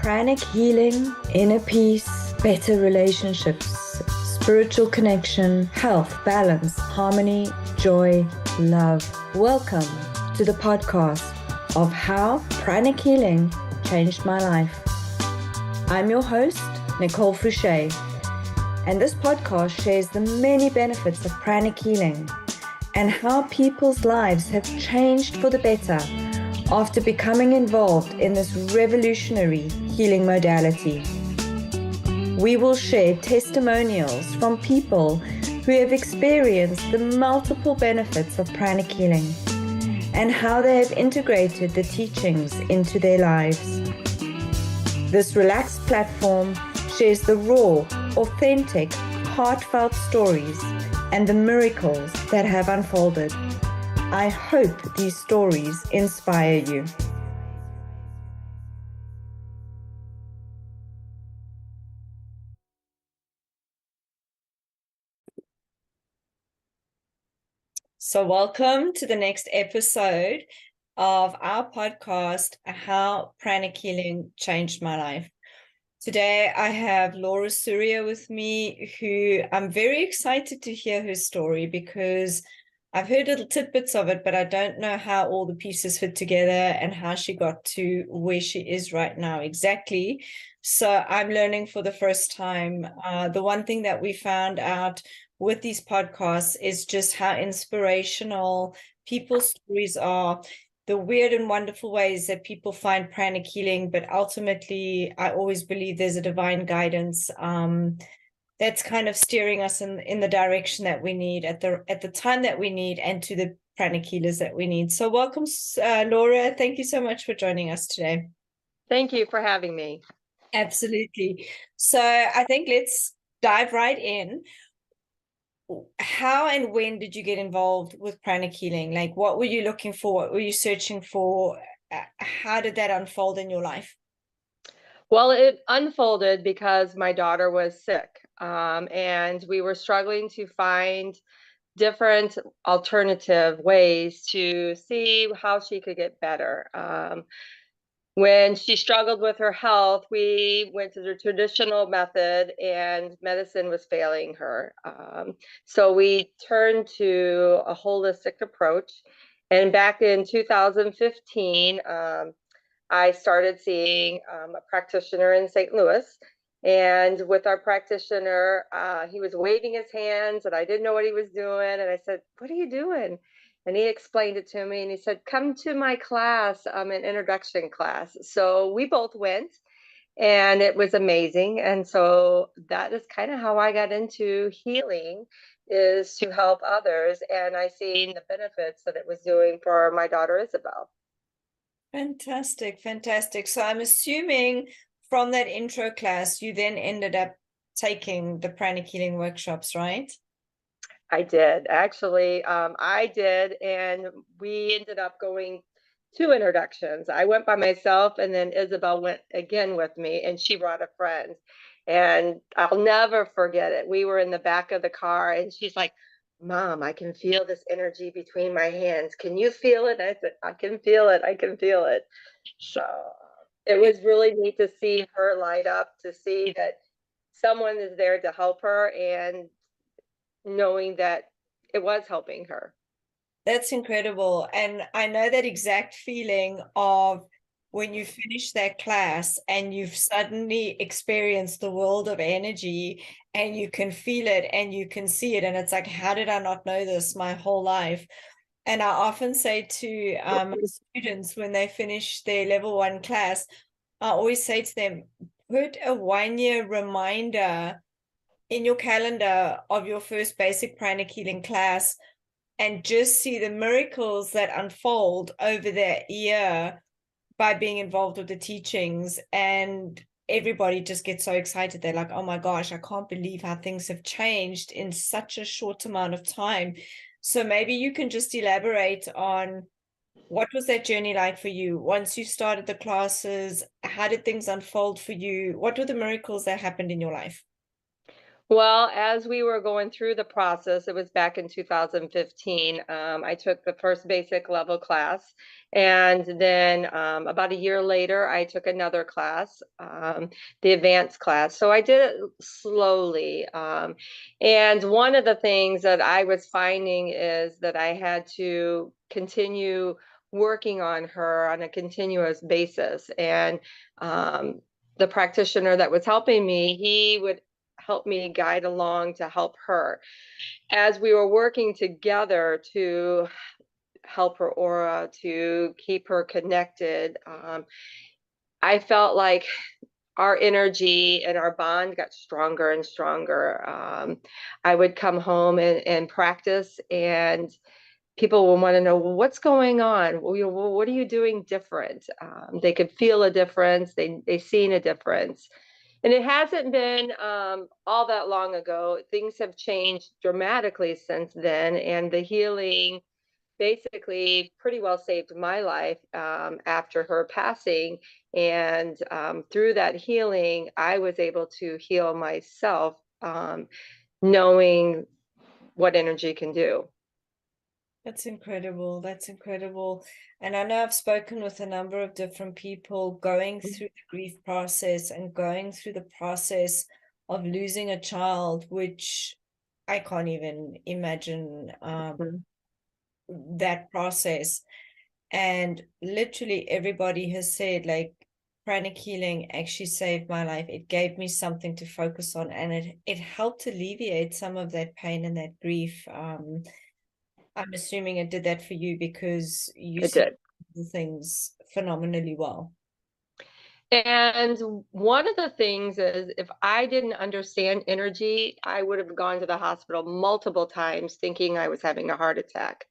pranic healing, inner peace, better relationships, spiritual connection, health, balance, harmony, joy, love. Welcome to the podcast of How Pranic Healing Changed My Life. I'm your host, Nicolefouche, and this podcast shares the many benefits of pranic healing and how people's lives have changed for the better after becoming involved in this revolutionary healing modality. We will share testimonials from people who have experienced the multiple benefits of pranic healing and how they have integrated the teachings into their lives. This relaxed platform shares the raw, authentic, heartfelt stories and the miracles that have unfolded. I hope these stories inspire you. So welcome to the next episode of our podcast, How Pranic Healing Changed My Life. Today I have Laura Surya with me, who I'm very excited to hear her story because I've heard little tidbits of it, but I don't know how all the pieces fit together and how she got to where she is right now exactly. So I'm learning for the first time. The one thing that we found out with these podcasts is just how inspirational people's stories are, the weird and wonderful ways that people find pranic healing, but ultimately I always believe there's a divine guidance that's kind of steering us in the direction that we need at the time that we need and to the pranic healers that we need. So welcome, Laura. Thank you so much for joining us today. Thank you for having me. Absolutely. So I think let's dive right in. How and when did you get involved with pranic healing? Like, what were you looking for? What were you searching for? How did that unfold in your life? Well, it unfolded because my daughter was sick, and we were struggling to find different alternative ways to see how she could get better. When she struggled with her health, we went to the traditional method and medicine was failing her. So we turned to a holistic approach. And back in 2015, I started seeing a practitioner in St. Louis. And with our practitioner, he was waving his hands and I didn't know what he was doing. And I said, "What are you doing?" And he explained it to me and he said, "Come to my class, an introduction class." So we both went and it was amazing. And so that is kind of how I got into healing, is to help others. And I seen the benefits that it was doing for my daughter, Isabel. Fantastic, fantastic. So I'm assuming from that intro class, you then ended up taking the pranic healing workshops, right? I did. Actually, I did. And we ended up going 2 introductions. I went by myself, and then Isabel went again with me, and she brought a friend. And I'll never forget it. We were in the back of the car, and she's like, "Mom, I can feel this energy between my hands. Can you feel it?" I said, "I can feel it. I can feel it." So it was really neat to see her light up, to see that someone is there to help her, and knowing that it was helping her. That's incredible. And I know that exact feeling of when you finish that class and you've suddenly experienced the world of energy and you can feel it and you can see it. And it's like, how did I not know this my whole life? And I often say to students when they finish their level 1 class, I always say to them, put a 1-year reminder in your calendar of your first basic pranic healing class and just see the miracles that unfold over that year by being involved with the teachings. And everybody just gets so excited. They're like, "Oh my gosh, I can't believe how things have changed in such a short amount of time." So maybe you can just elaborate on what was that journey like for you once you started the classes. How did things unfold for you? What were the miracles that happened in your life? Well, as we were going through the process, it was back in 2015. I took the first basic level class, and then about a year later, I took another class, the advanced class. So I did it slowly. And one of the things that I was finding is that I had to continue working on her on a continuous basis. And the practitioner that was helping me, he would help me guide along to help her. As we were working together to help her aura, to keep her connected, I felt like our energy and our bond got stronger and stronger. I would come home and practice, and people will want to know, well, what's going on? Well, well, what are you doing different? They could feel a difference. They seen a difference. And it hasn't been all that long ago. Things have changed dramatically since then, and the healing basically pretty well saved my life after her passing. And through that healing, I was able to heal myself, knowing what energy can do. That's incredible. That's incredible. And I know I've spoken with a number of different people going through the grief process and going through the process of losing a child, which I can't even imagine Mhm. that process. And literally everybody has said, like, pranic healing actually saved my life. It gave me something to focus on, and it helped alleviate some of that pain and that grief. I'm assuming it did that for you because you It see did. the things phenomenally well. And one of the things is if I didn't understand energy, I would have gone to the hospital multiple times thinking I was having a heart attack.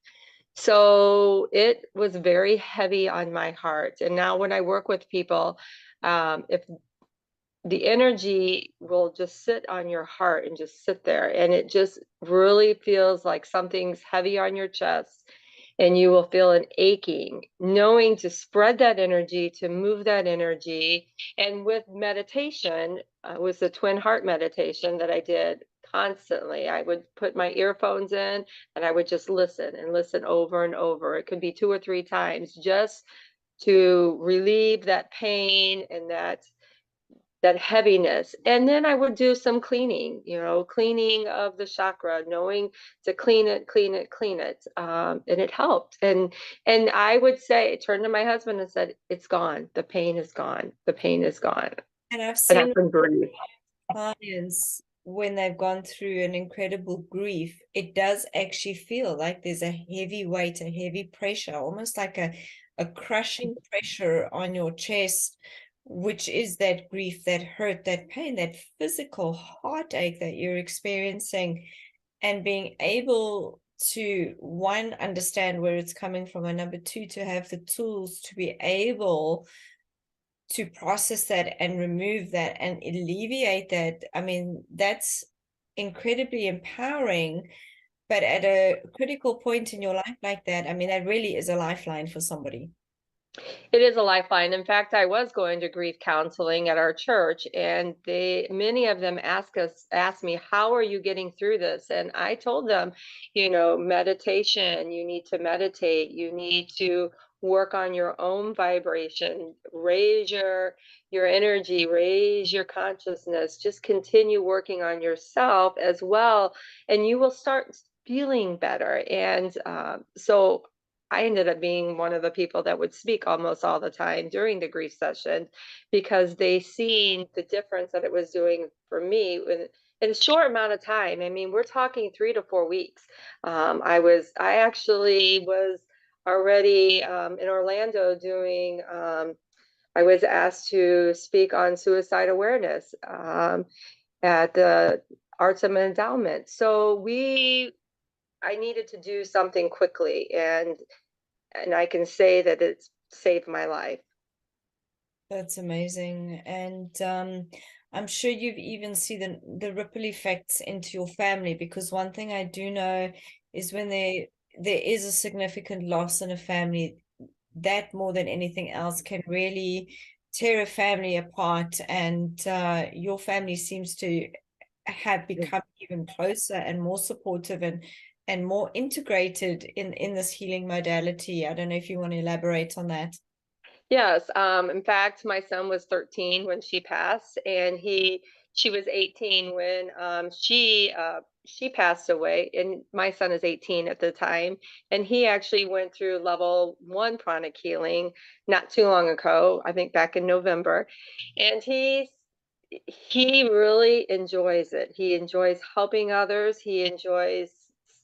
So it was very heavy on my heart. And now when I work with people, if the energy will just sit on your heart and just sit there, and it just really feels like something's heavy on your chest, and you will feel an aching, knowing to spread that energy, to move that energy. And with meditation, was the twin heart meditation that I did constantly. I would put my earphones in and I would just listen and listen over and over. It could be 2 or 3 times, just to relieve that pain and that heaviness. And then I would do some cleaning, cleaning of the chakra, knowing to clean it, clean it, clean it. And it helped. And I would say, turn to my husband and said, it's gone. The pain is gone. The pain is gone. And I've And I seen couldn't breathe. clients when they've gone through an incredible grief, it does actually feel like there's a heavy weight, a heavy pressure, almost like a crushing pressure on your chest, which is that grief, that hurt, that pain, that physical heartache that you're experiencing. And being able to, one, understand where it's coming from, and number two, to have the tools to be able to process that and remove that and alleviate that. I mean, that's incredibly empowering. But at a critical point in your life like that, I mean, that really is a lifeline for somebody. It is a lifeline. In fact, I was going to grief counseling at our church, and many of them asked me, how are you getting through this? And I told them, meditation, you need to meditate, you need to work on your own vibration, raise your energy, raise your consciousness, just continue working on yourself as well, and you will start feeling better. And so I ended up being one of the people that would speak almost all the time during the grief session, because they seen the difference that it was doing for me in a short amount of time. I mean, we're talking 3 to 4 weeks. I actually was already in Orlando doing. I was asked to speak on suicide awareness at the Arts and Endowment. So I needed to do something quickly, and I can say that it's saved my life. That's amazing. And I'm sure you've even seen the ripple effects into your family, because one thing I do know is when there is a significant loss in a family, that more than anything else can really tear a family apart. And your family seems to have become even closer and more supportive and more integrated in this healing modality. I don't know if you want to elaborate on that. Yes. In fact, my son was 13 when she passed, and she was 18 when she passed away. And my son is 18 at the time, and he actually went through level 1 pranic healing not too long ago, I think back in November. And he really enjoys it. He enjoys helping others. He enjoys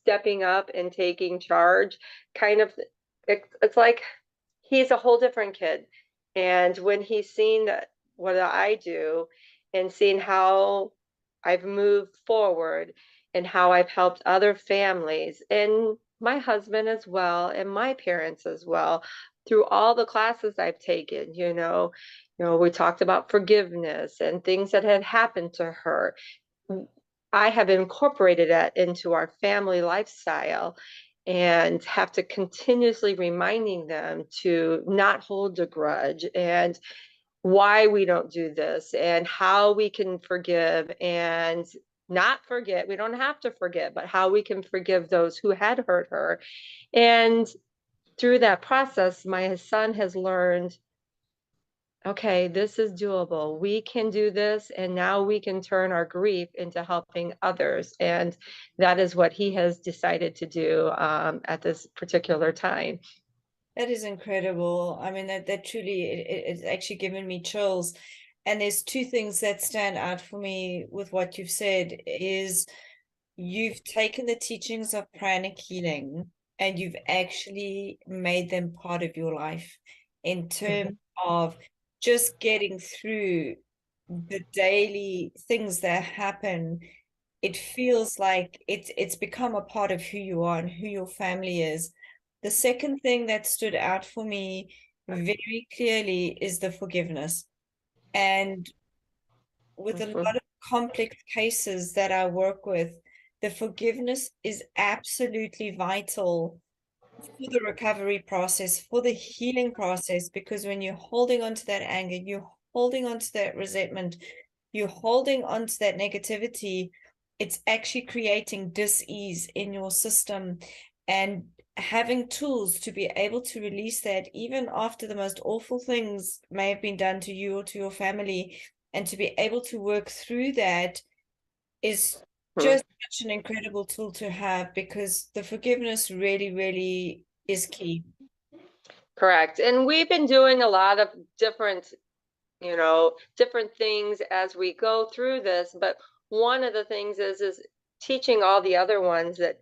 stepping up and taking charge. Kind of, it's like he's a whole different kid. And when he's seen what I do and seen how I've moved forward and how I've helped other families and my husband as well and my parents as well through all the classes I've taken, we talked about forgiveness and things that had happened to her. I have incorporated that into our family lifestyle and have to continuously reminding them to not hold a grudge and why we don't do this and how we can forgive and not forget. We don't have to forget, but how we can forgive those who had hurt her. And through that process, my son has learned, okay, this is doable. We can do this, and now we can turn our grief into helping others. And that is what he has decided to do at this particular time. That is incredible. I mean, that truly, it's actually given me chills. And there's two things that stand out for me with what you've said is you've taken the teachings of pranic healing and you've actually made them part of your life in terms of just getting through the daily things that happen. It feels like it's become a part of who you are and who your family is. The second thing that stood out for me very clearly is the forgiveness. And with a lot of complex cases that I work with, the forgiveness is absolutely vital for the recovery process, for the healing process, because when you're holding on to that anger, you're holding on to that resentment, you're holding on to that negativity, it's actually creating dis-ease in your system. And having tools to be able to release that, even after the most awful things may have been done to you or to your family, and to be able to work through that is just such an incredible tool to have, because the forgiveness really, really is key. Correct. And we've been doing a lot of different, different things as we go through this. But one of the things is teaching all the other ones that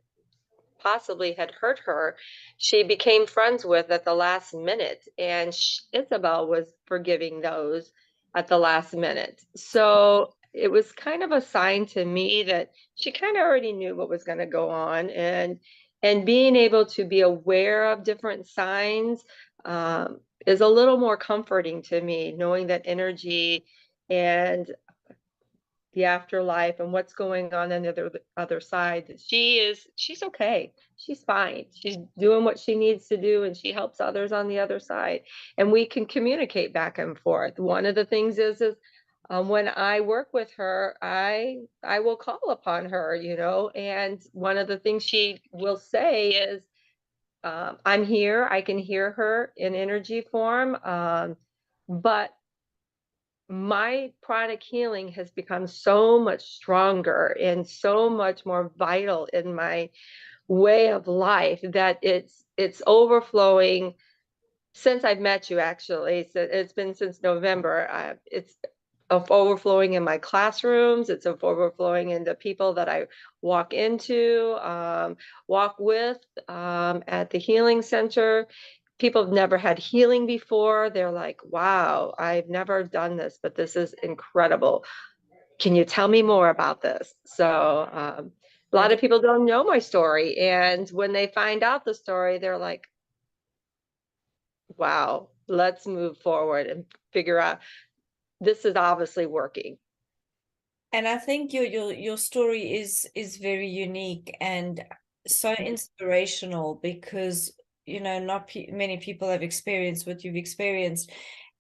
possibly had hurt her, she became friends with at the last minute. And Isabel was forgiving those at the last minute. So it was kind of a sign to me that she kind of already knew what was going to go on. And being able to be aware of different signs is a little more comforting to me, knowing that energy and the afterlife and what's going on the other side. She's okay. She's fine. She's doing what she needs to do, and she helps others on the other side. And we can communicate back and forth. One of the things is when I work with her, I will call upon her, and one of the things she will say is, "I'm here. I can hear her in energy form, but." My pranic healing has become so much stronger and so much more vital in my way of life that it's overflowing since I've met you. Actually, so it's been since November. It's of overflowing in my classrooms. It's of overflowing in the people that I walk into, walk with at the healing center. People have never had healing before. They're like, wow, I've never done this, but this is incredible. Can you tell me more about this? So a lot of people don't know my story. And when they find out the story, they're like, wow, let's move forward and figure out this is obviously working. And I think your story is very unique and so inspirational, because not many people have experienced what you've experienced.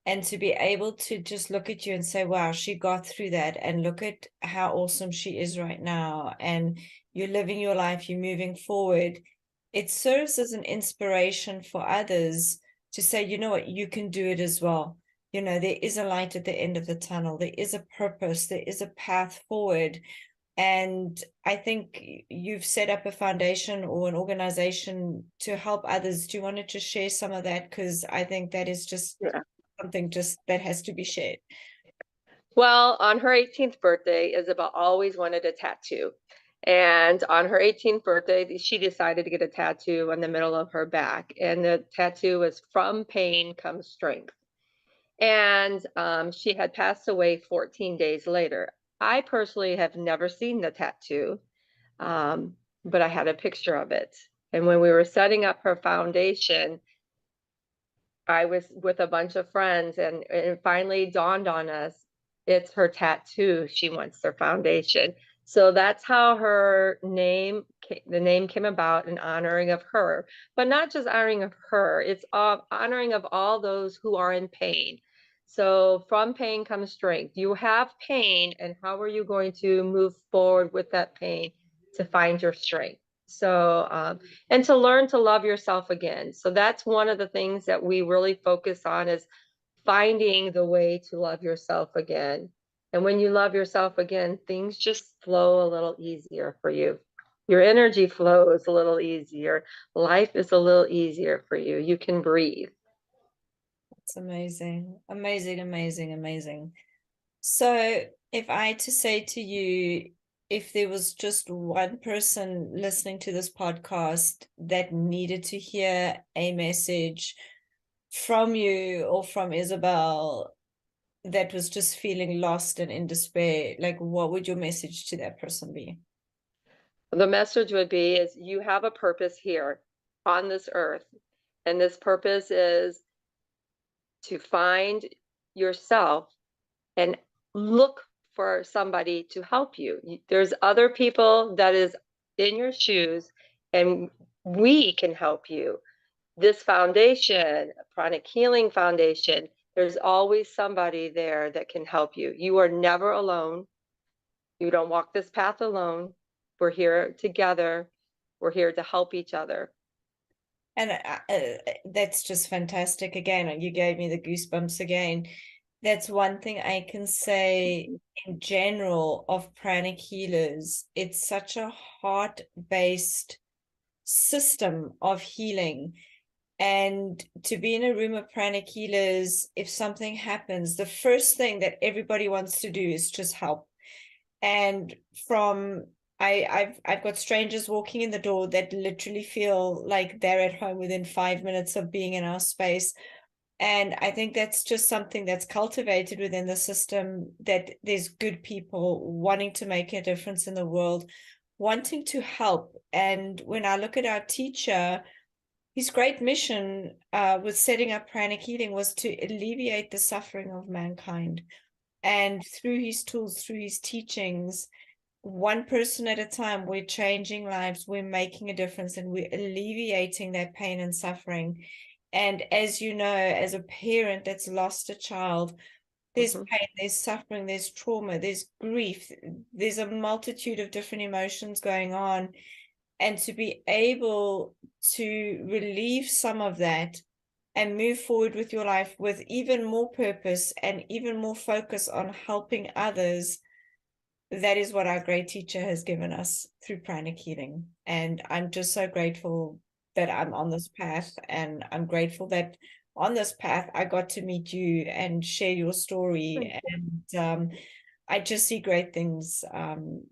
and to be able to just look at you and say, wow, she got through that, and look at how awesome she is right now, and you're living your life, you're moving forward. It serves as an inspiration for others to say, you know what, you can do it as well. You know, there is a light at the end of the tunnel. There is a purpose. There is a path forward. And I think you've set up a foundation or an organization to help others. Do you want to just share some of that? Because I think that is just something just that has to be shared. Well, on her 18th birthday, Isabel always wanted a tattoo. And on her 18th birthday, she decided to get a tattoo on the middle of her back. And the tattoo was "From pain comes strength." And she had passed away 14 days later. I personally have never seen the tattoo, but I had a picture of it. And when we were setting up her foundation, I was with a bunch of friends, and it finally dawned on us, it's her tattoo she wants their foundation. So that's how the name came about, in honoring of her, but not just honoring of her, it's honoring of all those who are in pain. So from pain comes strength. You have pain, and how are you going to move forward with that pain to find your strength? So, and to learn to love yourself again. So that's one of the things that we really focus on, is finding the way to love yourself again. And when you love yourself again, things just flow a little easier for you. Your energy flows a little easier. Life is a little easier for you. You can breathe. It's amazing, amazing, amazing, amazing. So if I had to say to you, if there was just one person listening to this podcast that needed to hear a message from you or from Isabel, that was just feeling lost and in despair, like, what would your message to that person be? The message would be, is you have a purpose here on this earth. And this purpose is to find yourself and look for somebody to help you. There's other people that is in your shoes, and we can help you. This foundation, Pranic Healing Foundation, there's always somebody there that can help you. You are never alone. You don't walk this path alone. We're here together. We're here to help each other. And that's just fantastic. Again, you gave me the goosebumps again. That's one thing I can say in general of pranic healers. It's such a heart-based system of healing. And to be in a room of pranic healers, if something happens, the first thing that everybody wants to do is just help. And from I've got strangers walking in the door that literally feel like they're at home within 5 minutes of being in our space. And I think that's just something that's cultivated within the system, that there's good people wanting to make a difference in the world, wanting to help. And when I look at our teacher, his great mission with setting up pranic healing was to alleviate the suffering of mankind. And through his tools, through his teachings, one person at a time, we're changing lives, we're making a difference, and we're alleviating that pain and suffering. And as you know, as a parent that's lost a child, there's pain, there's suffering, there's trauma, there's grief, there's a multitude of different emotions going on. And to be able to relieve some of that and move forward with your life with even more purpose and even more focus on helping others, that is what our great teacher has given us through pranic healing. And I'm just so grateful that I'm on this path, and I'm grateful that on this path I got to meet you and share your story. And I just see great things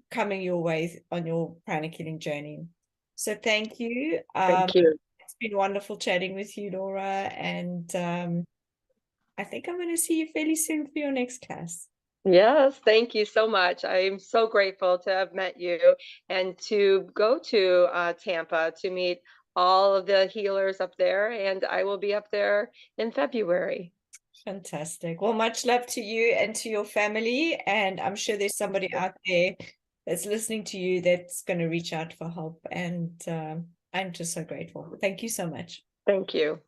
coming your way on your pranic healing journey. So thank you. Thank you. It's been wonderful chatting with you, Laura, and I think I'm going to see you fairly soon for your next class. Yes, thank you so much. I'm so grateful to have met you, and to go to Tampa to meet all of the healers up there. And I will be up there in February. Fantastic. Well, much love to you and to your family. And I'm sure there's somebody out there that's listening to you that's going to reach out for help. And I'm just so grateful. Thank you so much. Thank you.